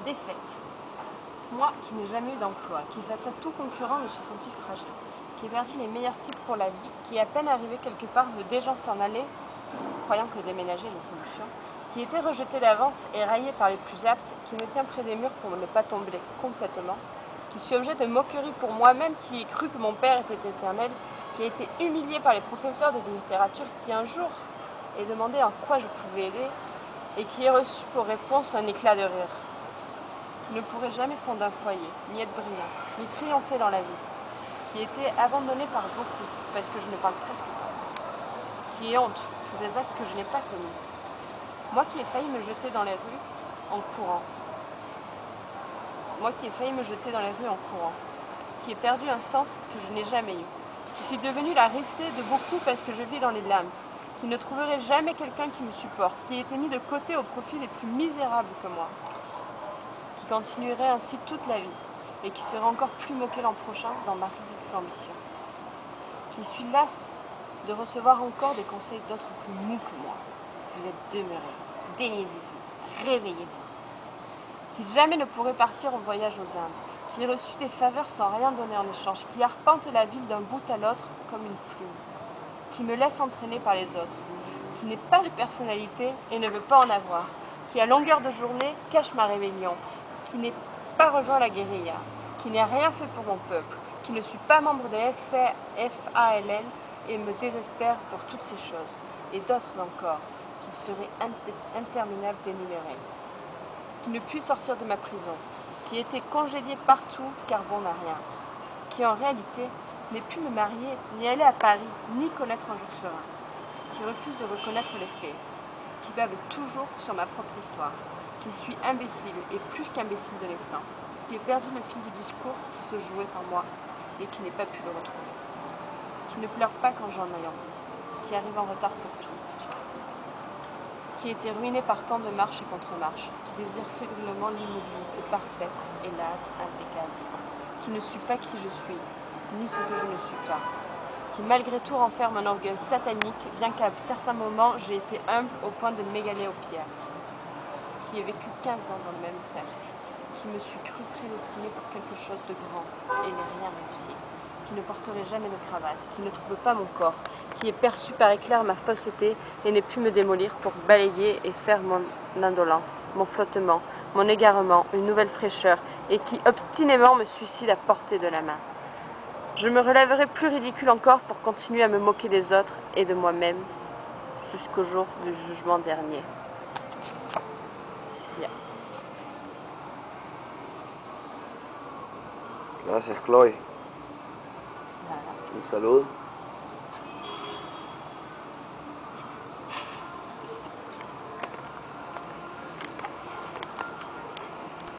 Défaite. Moi qui n'ai jamais eu d'emploi, qui face à tout concurrent me suis sentie fragile, qui ai perdu les meilleurs titres pour la vie, qui à peine arrivé quelque part veut déjà s'en aller, croyant que déménager est la solution, qui était rejeté d'avance et raillé par les plus aptes, qui me tient près des murs pour ne pas tomber complètement, qui suis objet de moquerie pour moi-même, qui ai cru que mon père était éternel, qui a été humilié par les professeurs de littérature, qui un jour ai demandé en quoi je pouvais aider, et qui ai reçu pour réponse un éclat de rire, qui ne pourrait jamais fonder un foyer, ni être brillant, ni triompher dans la vie, qui a été abandonné par beaucoup, parce que je ne parle presque pas, qui ai honte pour des actes que je n'ai pas commis, moi qui ai failli me jeter dans les rues en courant, qui ai perdu un centre que je n'ai jamais eu, qui suis devenue la restée de beaucoup parce que je vis dans les lames, qui ne trouverai jamais quelqu'un qui me supporte, qui a été mis de côté au profit des plus misérables que moi, qui continuerait ainsi toute la vie, et qui serait encore plus moqué l'an prochain dans ma ridicule ambition, qui suis lasse de recevoir encore des conseils d'autres plus mous que moi. Vous êtes demeurés, déniaisez-vous, réveillez-vous, qui jamais ne pourrait partir en voyage aux Indes, qui ai reçu des faveurs sans rien donner en échange, qui arpente la ville d'un bout à l'autre comme une plume, qui me laisse entraîner par les autres, qui n'est pas de personnalité et ne veut pas en avoir, qui à longueur de journée cache ma rébellion, qui n'est pas rejoint la guérilla, qui n'a rien fait pour mon peuple, qui ne suis pas membre de FALL et me désespère pour toutes ces choses, et d'autres encore, qu'il serait interminable d'énumérer, qui ne puis sortir de ma prison, qui était congédié partout car bon n'a rien, qui en réalité n'ai pu me marier, ni aller à Paris, ni connaître un jour serein, qui refuse de reconnaître les faits, qui bave toujours sur ma propre histoire, qui suis imbécile et plus qu'imbécile de naissance, qui ai perdu le fil du discours qui se jouait en moi et qui n'ai pas pu le retrouver, qui ne pleure pas quand j'en ai envie, qui arrive en retard pour tout, qui a été ruiné par tant de marches et contre-marches, qui désire fébrilement l'immobilité parfaite et la hâte impeccable, qui ne suis pas qui je suis, ni ce que je ne suis pas, qui malgré tout renferme un orgueil satanique, bien qu'à certains moments j'ai été humble au point de m'égaler aux pierres, qui ai vécu 15 ans dans le même cercle, qui me suis cru prédestiné pour quelque chose de grand et n'ai rien réussi, qui ne porterai jamais de cravate, qui ne trouve pas mon corps, qui ai perçu par éclair ma fausseté et n'ai pu me démolir pour balayer et faire mon indolence, mon flottement, mon égarement, une nouvelle fraîcheur, et qui obstinément me suicide à portée de la main. Je me relèverai plus ridicule encore pour continuer à me moquer des autres et de moi-même jusqu'au jour du jugement dernier. Yeah. Gracias, Chloe. Voilà. Un saludo.